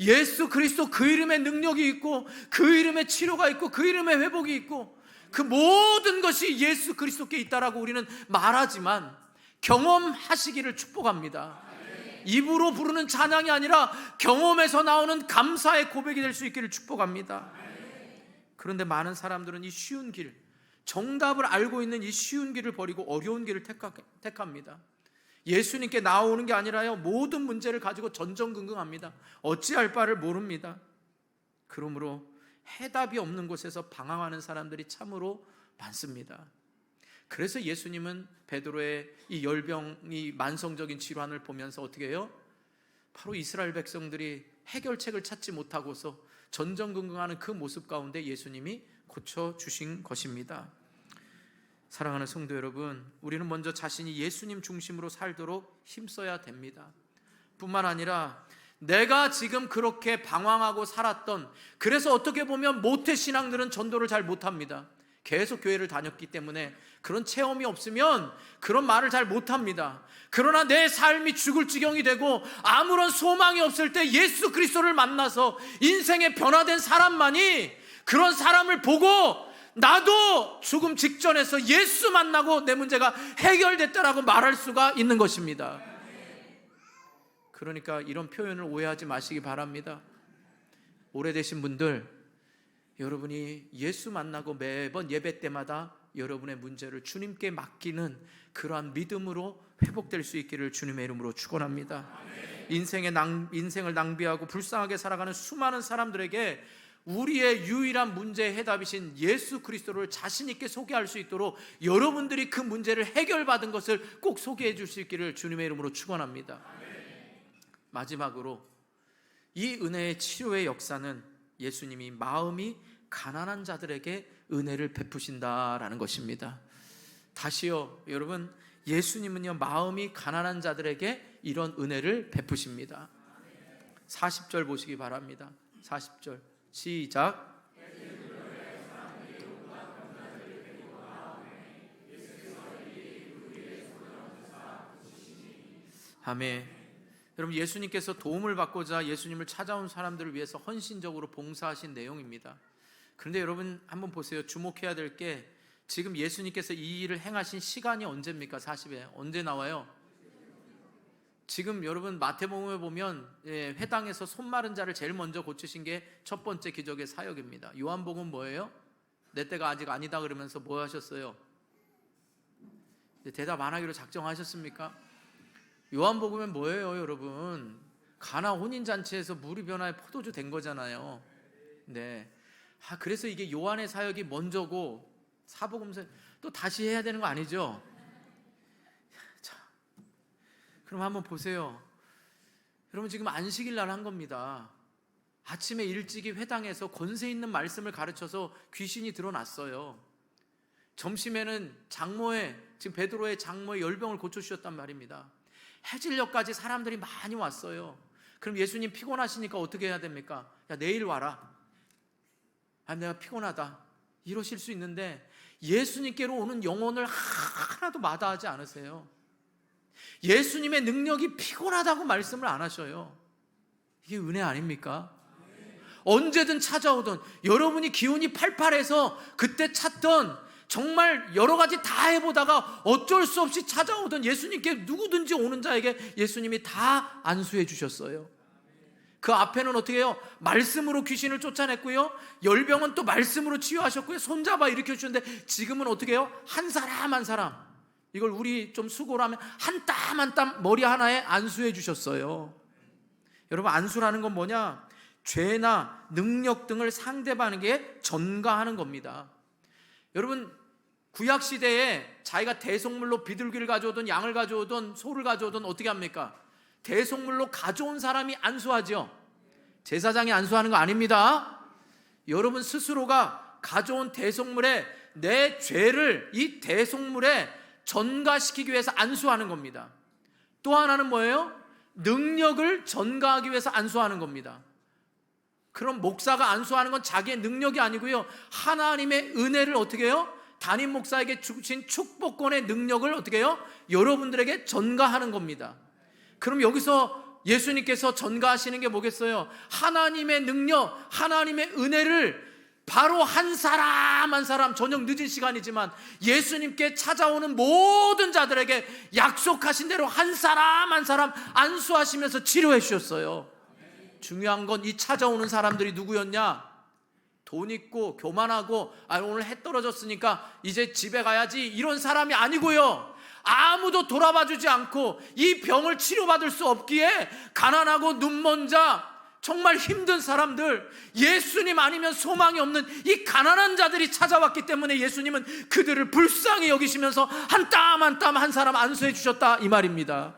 예수 그리스도 그 이름의 능력이 있고 그 이름의 치료가 있고 그 이름의 회복이 있고 그 모든 것이 예수 그리스도께 있다라고 우리는 말하지만 경험하시기를 축복합니다. 입으로 부르는 찬양이 아니라 경험에서 나오는 감사의 고백이 될 수 있기를 축복합니다. 그런데 많은 사람들은 이 쉬운 길, 정답을 알고 있는 이 쉬운 길을 버리고 어려운 길을 택합니다. 예수님께 나오는 게 아니라요, 모든 문제를 가지고 전전긍긍합니다. 어찌할 바를 모릅니다. 그러므로 해답이 없는 곳에서 방황하는 사람들이 참으로 많습니다. 그래서 예수님은 베드로의 이 열병이 만성적인 질환을 보면서 어떻게 해요? 바로 이스라엘 백성들이 해결책을 찾지 못하고서 전전긍긍하는 그 모습 가운데 예수님이 고쳐주신 것입니다. 사랑하는 성도 여러분, 우리는 먼저 자신이 예수님 중심으로 살도록 힘써야 됩니다. 뿐만 아니라 내가 지금 그렇게 방황하고 살았던, 그래서 어떻게 보면 모태신앙들은 전도를 잘 못합니다. 계속 교회를 다녔기 때문에 그런 체험이 없으면 그런 말을 잘 못합니다. 그러나 내 삶이 죽을 지경이 되고 아무런 소망이 없을 때 예수 그리스도를 만나서 인생의 변화된 사람만이 그런 사람을 보고 나도 죽음 직전에서 예수 만나고 내 문제가 해결됐다라고 말할 수가 있는 것입니다. 그러니까 이런 표현을 오해하지 마시기 바랍니다. 오래되신 분들, 여러분이 예수 만나고 매번 예배 때마다 여러분의 문제를 주님께 맡기는 그러한 믿음으로 회복될 수 있기를 주님의 이름으로 축원합니다. 인생을 낭비하고 불쌍하게 살아가는 수많은 사람들에게 우리의 유일한 문제의 해답이신 예수 그리스도를 자신 있게 소개할 수 있도록 여러분들이 그 문제를 해결받은 것을 꼭 소개해 줄 수 있기를 주님의 이름으로 축원합니다. 마지막으로 이 은혜의 치료의 역사는 예수님이 마음이 가난한 자들에게 은혜를 베푸신다라는 것입니다. 다시요, 여러분, 예수님은요 마음이 가난한 자들에게 이런 은혜를 베푸십니다. 40절 보시기 바랍니다. 40절 시작. 아멘. 여러분, 예수님께서 도움을 받고자 예수님을 찾아온 사람들을 위해서 헌신적으로 봉사하신 내용입니다. 그런데 여러분 한번 보세요. 주목해야 될 게 지금 예수님께서 이 일을 행하신 시간이 언제입니까? 40에 언제 나와요? 지금 여러분 마태복음에 보면 회당에서 손 마른 자를 제일 먼저 고치신 게 첫 번째 기적의 사역입니다. 요한복음 뭐예요? 내 때가 아직 아니다 그러면서 뭐 하셨어요? 대답 안 하기로 작정하셨습니까? 요한복음은 뭐예요, 여러분? 가나 혼인잔치에서 물이 변화해 포도주 된 거잖아요. 네. 그래서 이게 요한의 사역이 먼저고 사복음서 또 다시 해야 되는 거 아니죠? 자, 그럼 한번 보세요. 여러분 지금 안식일 날 한 겁니다. 아침에 일찍이 회당에서 권세 있는 말씀을 가르쳐서 귀신이 드러났어요. 점심에는 장모의, 지금 베드로의 장모의 열병을 고쳐주셨단 말입니다. 해질녘까지 사람들이 많이 왔어요. 그럼 예수님 피곤하시니까 어떻게 해야 됩니까? 야, 내일 와라. 내가 피곤하다 이러실 수 있는데 예수님께로 오는 영혼을 하나도 마다하지 않으세요. 예수님의 능력이 피곤하다고 말씀을 안 하셔요. 이게 은혜 아닙니까? 언제든 찾아오던, 여러분이 기운이 팔팔해서 그때 찾던, 정말 여러 가지 다 해보다가 어쩔 수 없이 찾아오던 예수님께 누구든지 오는 자에게 예수님이 다 안수해 주셨어요. 그 앞에는 어떻게 해요? 말씀으로 귀신을 쫓아냈고요, 열병은 또 말씀으로 치유하셨고요, 손잡아 일으켜 주셨는데 지금은 어떻게 해요? 한 사람 한 사람, 이걸 우리 좀 수고로 하면 한 땀 한 땀 머리 하나에 안수해 주셨어요. 여러분, 안수라는 건 뭐냐? 죄나 능력 등을 상대방에게 전가하는 겁니다. 여러분, 구약시대에 자기가 대속물로 비둘기를 가져오든 양을 가져오든 소를 가져오든 어떻게 합니까? 대속물로 가져온 사람이 안수하죠. 제사장이 안수하는 거 아닙니다. 여러분 스스로가 가져온 대속물에 내 죄를 이 대속물에 전가시키기 위해서 안수하는 겁니다. 또 하나는 뭐예요? 능력을 전가하기 위해서 안수하는 겁니다. 그럼 목사가 안수하는 건 자기의 능력이 아니고요, 하나님의 은혜를 어떻게 해요? 담임 목사에게 주신 축복권의 능력을 어떻게 해요? 여러분들에게 전가하는 겁니다. 그럼 여기서 예수님께서 전가하시는 게 뭐겠어요? 하나님의 능력, 하나님의 은혜를 바로 한 사람 한 사람, 저녁 늦은 시간이지만 예수님께 찾아오는 모든 자들에게 약속하신 대로 한 사람 한 사람 안수하시면서 치료해 주셨어요. 중요한 건 이 찾아오는 사람들이 누구였냐? 돈 있고 교만하고 오늘 해 떨어졌으니까 이제 집에 가야지 이런 사람이 아니고요, 아무도 돌아봐 주지 않고 이 병을 치료받을 수 없기에 가난하고 눈먼 자, 정말 힘든 사람들, 예수님 아니면 소망이 없는 이 가난한 자들이 찾아왔기 때문에 예수님은 그들을 불쌍히 여기시면서 한 땀 한 땀 한 사람 안수해 주셨다, 이 말입니다.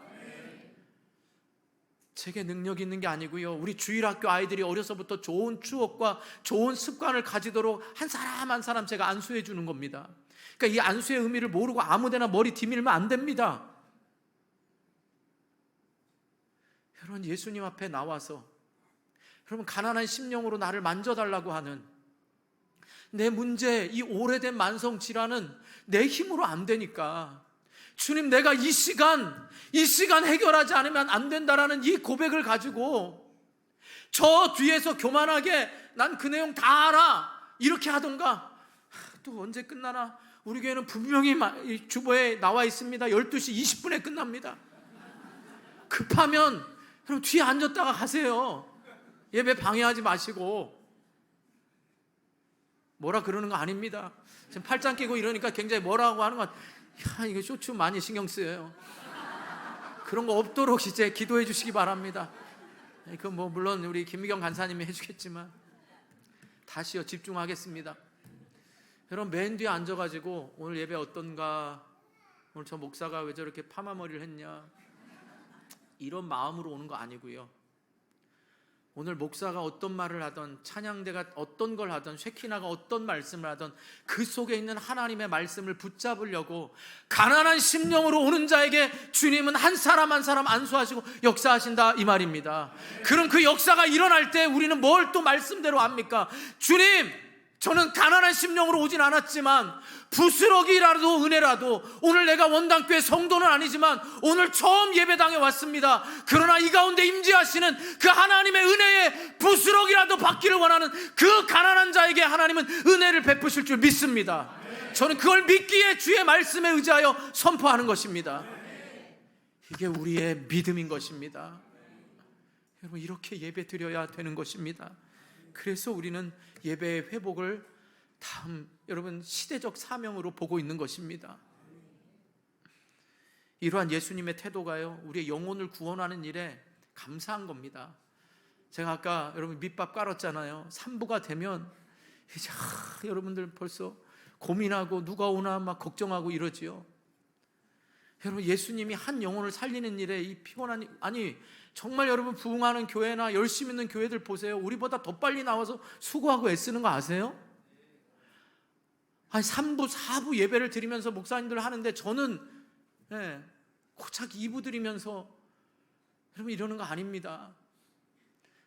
제게 능력이 있는 게 아니고요, 우리 주일학교 아이들이 어려서부터 좋은 추억과 좋은 습관을 가지도록 한 사람 한 사람 제가 안수해 주는 겁니다. 그러니까 이 안수의 의미를 모르고 아무데나 머리 디밀면 안 됩니다. 여러분, 예수님 앞에 나와서 여러분, 가난한 심령으로 나를 만져달라고 하는 내 문제, 이 오래된 만성 질환은 내 힘으로 안 되니까 주님, 내가 이 시간 해결하지 않으면 안 된다라는 이 고백을 가지고 저 뒤에서 교만하게 난 그 내용 다 알아 이렇게 하던가, 또 언제 끝나나, 우리 교회는 분명히 주보에 나와 있습니다. 12시 20분에 끝납니다. 급하면 여러분 뒤에 앉았다가 가세요. 예배 방해하지 마시고. 뭐라 그러는 거 아닙니다. 지금 팔짱 끼고 이러니까 굉장히 뭐라고 하는 건, 야, 이거 쇼츠 많이 신경 쓰여요. 그런 거 없도록 이제 기도해 주시기 바랍니다. 그 뭐 물론 우리 김미경 간사님이 해주겠지만 다시요, 집중하겠습니다. 여러분, 맨 뒤에 앉아가지고 오늘 예배 어떤가, 오늘 저 목사가 왜 저렇게 파마 머리를 했냐, 이런 마음으로 오는 거 아니고요, 오늘 목사가 어떤 말을 하던, 찬양대가 어떤 걸 하던, 쉐키나가 어떤 말씀을 하던 그 속에 있는 하나님의 말씀을 붙잡으려고 가난한 심령으로 오는 자에게 주님은 한 사람 한 사람 안수하시고 역사하신다, 이 말입니다. 그럼 그 역사가 일어날 때 우리는 뭘 또 말씀대로 합니까? 주님, 저는 가난한 심령으로 오진 않았지만 부스러기라도 은혜라도, 오늘 내가 원당교회 성도는 아니지만 오늘 처음 예배당에 왔습니다. 그러나 이 가운데 임재하시는 그 하나님의 은혜의 부스러기라도 받기를 원하는 그 가난한 자에게 하나님은 은혜를 베푸실 줄 믿습니다. 저는 그걸 믿기에 주의 말씀에 의지하여 선포하는 것입니다. 이게 우리의 믿음인 것입니다. 여러분, 이렇게 예배 드려야 되는 것입니다. 그래서 우리는 예배의 회복을 다음 여러분 시대적 사명으로 보고 있는 것입니다. 이러한 예수님의 태도가요, 우리의 영혼을 구원하는 일에 감사한 겁니다. 제가 아까 여러분 밑밥 깔았잖아요. 3부가 되면 이제 여러분들 벌써 고민하고 누가 오나 막 걱정하고 이러지요. 여러분, 예수님이 한 영혼을 살리는 일에 이 피곤한, 아니 정말 여러분 부흥하는 교회나 열심히 있는 교회들 보세요. 우리보다 더 빨리 나와서 수고하고 애쓰는 거 아세요? 아니 3부 4부 예배를 드리면서 목사님들 하는데 저는 고작 2부 드리면서 여러분 이러는 거 아닙니다.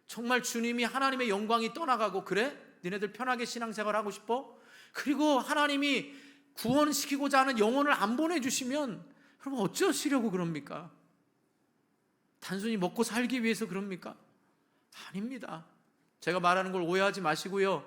정말 주님이, 하나님의 영광이 떠나가고, 그래? 너네들 편하게 신앙생활 하고 싶어? 그리고 하나님이 구원시키고자 하는 영혼을 안 보내주시면 여러분 어쩌시려고 그럽니까? 단순히 먹고 살기 위해서 그럽니까? 아닙니다. 제가 말하는 걸 오해하지 마시고요,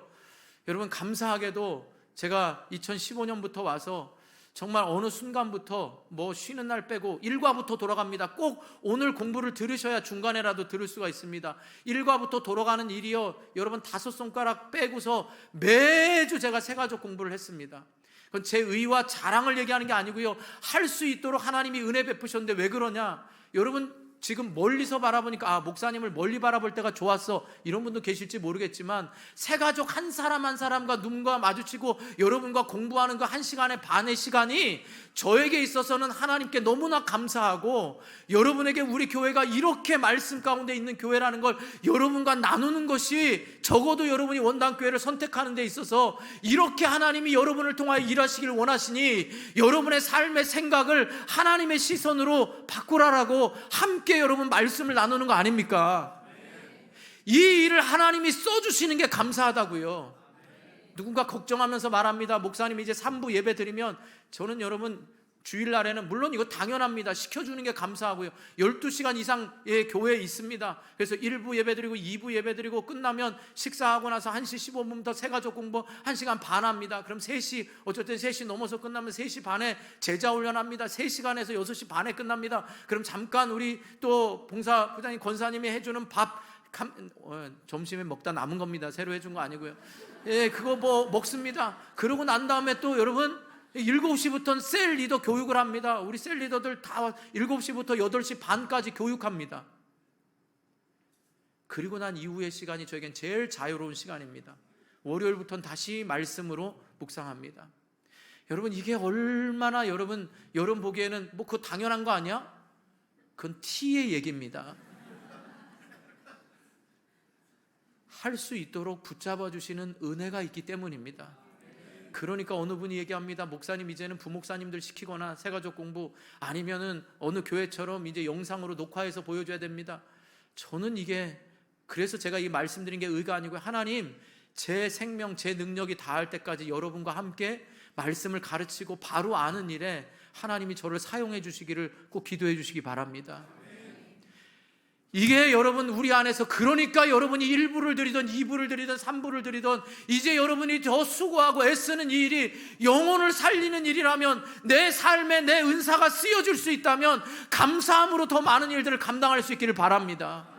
여러분 감사하게도 제가 2015년부터 와서 정말 어느 순간부터 뭐 쉬는 날 빼고 일과부터 돌아갑니다. 꼭 오늘 공부를 들으셔야 중간에라도 들을 수가 있습니다. 일과부터 돌아가는 일이요, 여러분 5손가락 빼고서 매주 제가 새가족 공부를 했습니다. 그건 제 의와 자랑을 얘기하는 게 아니고요, 할 수 있도록 하나님이 은혜 베푸셨는데 왜 그러냐, 여러분 지금 멀리서 바라보니까 목사님을 멀리 바라볼 때가 좋았어, 이런 분도 계실지 모르겠지만, 새가족 한 사람 한 사람과 눈과 마주치고 여러분과 공부하는 그 1시간의 반의 시간이 저에게 있어서는 하나님께 너무나 감사하고, 여러분에게 우리 교회가 이렇게 말씀 가운데 있는 교회라는 걸 여러분과 나누는 것이 적어도 여러분이 원당교회를 선택하는 데 있어서 이렇게 하나님이 여러분을 통하여 일하시길 원하시니 여러분의 삶의 생각을 하나님의 시선으로 바꾸라라고 함께 여러분 말씀을 나누는 거 아닙니까? 이 일을 하나님이 써주시는 게 감사하다고요. 누군가 걱정하면서 말합니다. 목사님 이제 3부 예배 드리면, 저는 여러분 주일날에는 물론 이거 당연합니다. 시켜주는 게 감사하고요, 12시간 이상의 교회에 있습니다. 그래서 1부 예배 드리고 2부 예배 드리고 끝나면 식사하고 나서 1시 15분부터 새가족 공부 1시간 반 합니다. 그럼 3시, 어쨌든 3시 넘어서 끝나면 3시 반에 제자 훈련합니다. 3시간에서 6시 반에 끝납니다. 그럼 잠깐 우리 또 봉사부장님 권사님이 해주는 밥 점심에 먹다 남은 겁니다. 새로 해준 거 아니고요. 그거 뭐 먹습니다. 그러고 난 다음에 또 여러분 7시부터는 셀 리더 교육을 합니다. 우리 셀 리더들 다 7시부터 8시 반까지 교육합니다. 그리고 난 이후의 시간이 저에겐 제일 자유로운 시간입니다. 월요일부터는 다시 말씀으로 묵상합니다. 여러분, 이게 얼마나 여러분 보기에는 뭐 그거 당연한 거 아니야? 그건 T의 얘기입니다. 할 수 있도록 붙잡아 주시는 은혜가 있기 때문입니다. 그러니까 어느 분이 얘기합니다. 목사님, 이제는 부목사님들 시키거나 새가족 공부, 아니면은 어느 교회처럼 이제 영상으로 녹화해서 보여줘야 됩니다. 저는 이게, 그래서 제가 이 말씀드린 게 의가 아니고요, 하나님, 제 생명, 제 능력이 다할 때까지 여러분과 함께 말씀을 가르치고 바로 아는 일에 하나님이 저를 사용해 주시기를 꼭 기도해 주시기 바랍니다. 이게 여러분 우리 안에서, 그러니까 여러분이 1부를 드리던 2부를 드리던 3부를 드리던, 이제 여러분이 더 수고하고 애쓰는 이 일이 영혼을 살리는 일이라면, 내 삶에 내 은사가 쓰여질 수 있다면 감사함으로 더 많은 일들을 감당할 수 있기를 바랍니다.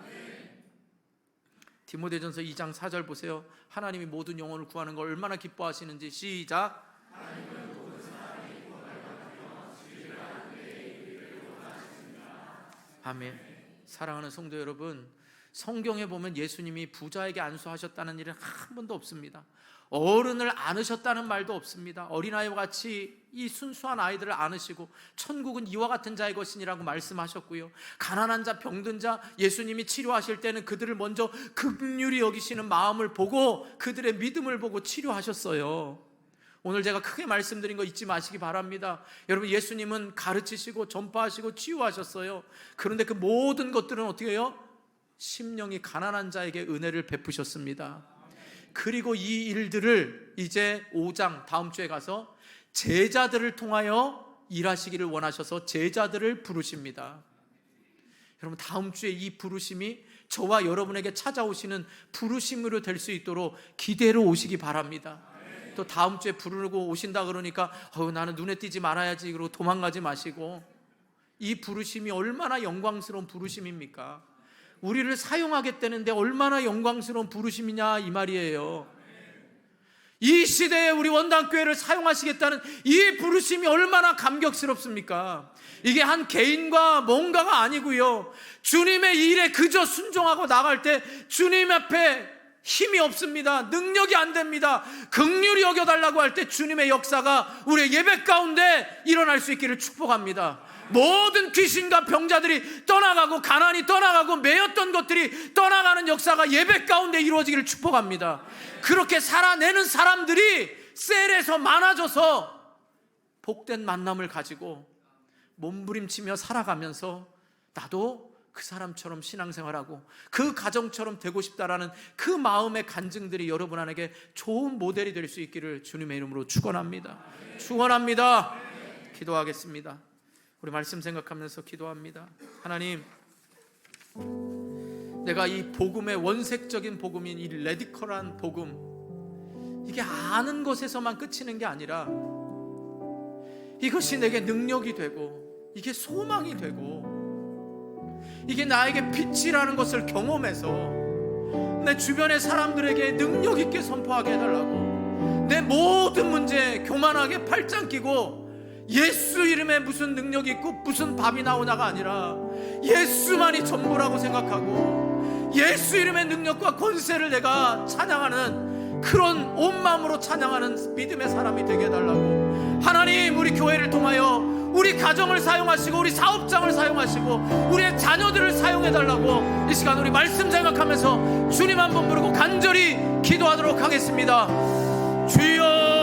디모데전서 2장 4절 보세요. 하나님이 모든 영혼을 구하는 걸 얼마나 기뻐하시는지. 시작. 아멘. 사랑하는 성도 여러분, 성경에 보면 예수님이 부자에게 안수하셨다는 일은 한 번도 없습니다. 어른을 안으셨다는 말도 없습니다. 어린아이와 같이 이 순수한 아이들을 안으시고 천국은 이와 같은 자의 것이니라고 말씀하셨고요, 가난한 자, 병든 자 예수님이 치료하실 때는 그들을 먼저 긍휼히 여기시는 마음을 보고, 그들의 믿음을 보고 치료하셨어요. 오늘 제가 크게 말씀드린 거 잊지 마시기 바랍니다. 여러분, 예수님은 가르치시고 전파하시고 치유하셨어요. 그런데 그 모든 것들은 어떻게 해요? 심령이 가난한 자에게 은혜를 베푸셨습니다. 그리고 이 일들을 이제 5장 다음 주에 가서 제자들을 통하여 일하시기를 원하셔서 제자들을 부르십니다. 여러분, 다음 주에 이 부르심이 저와 여러분에게 찾아오시는 부르심으로 될 수 있도록 기대로 오시기 바랍니다. 또 다음 주에 부르고 오신다 그러니까 나는 눈에 띄지 말아야지 그러고 도망가지 마시고, 이 부르심이 얼마나 영광스러운 부르심입니까? 우리를 사용하겠다는데 얼마나 영광스러운 부르심이냐 이 말이에요. 이 시대에 우리 원당교회를 사용하시겠다는 이 부르심이 얼마나 감격스럽습니까? 이게 한 개인과 뭔가가 아니고요, 주님의 일에 그저 순종하고 나갈 때 주님 앞에 힘이 없습니다. 능력이 안 됩니다. 긍휼히 여겨달라고 할 때 주님의 역사가 우리의 예배 가운데 일어날 수 있기를 축복합니다. 모든 귀신과 병자들이 떠나가고, 가난이 떠나가고, 매였던 것들이 떠나가는 역사가 예배 가운데 이루어지기를 축복합니다. 그렇게 살아내는 사람들이 셀에서 많아져서 복된 만남을 가지고 몸부림치며 살아가면서 나도 그 사람처럼 신앙생활하고 그 가정처럼 되고 싶다라는 그 마음의 간증들이 여러분 안에게 좋은 모델이 될 수 있기를 주님의 이름으로 축원합니다. 축원합니다. 기도하겠습니다. 우리 말씀 생각하면서 기도합니다. 하나님, 내가 이 복음의 원색적인 복음인 이 레디컬한 복음, 이게 아는 것에서만 그치는 게 아니라 이것이 내게 능력이 되고, 이게 소망이 되고, 이게 나에게 빛이라는 것을 경험해서 내 주변의 사람들에게 능력 있게 선포하게 해달라고, 내 모든 문제 교만하게 팔짱 끼고 예수 이름에 무슨 능력이 있고 무슨 밥이 나오나가 아니라 예수만이 전부라고 생각하고 예수 이름의 능력과 권세를 내가 찬양하는, 그런 온 마음으로 찬양하는 믿음의 사람이 되게 해달라고. 하나님, 우리 교회를 통하여 우리 가정을 사용하시고 우리 사업장을 사용하시고 우리의 자녀들을 사용해달라고 이 시간 우리 말씀 생각하면서 주님 한 번 부르고 간절히 기도하도록 하겠습니다. 주여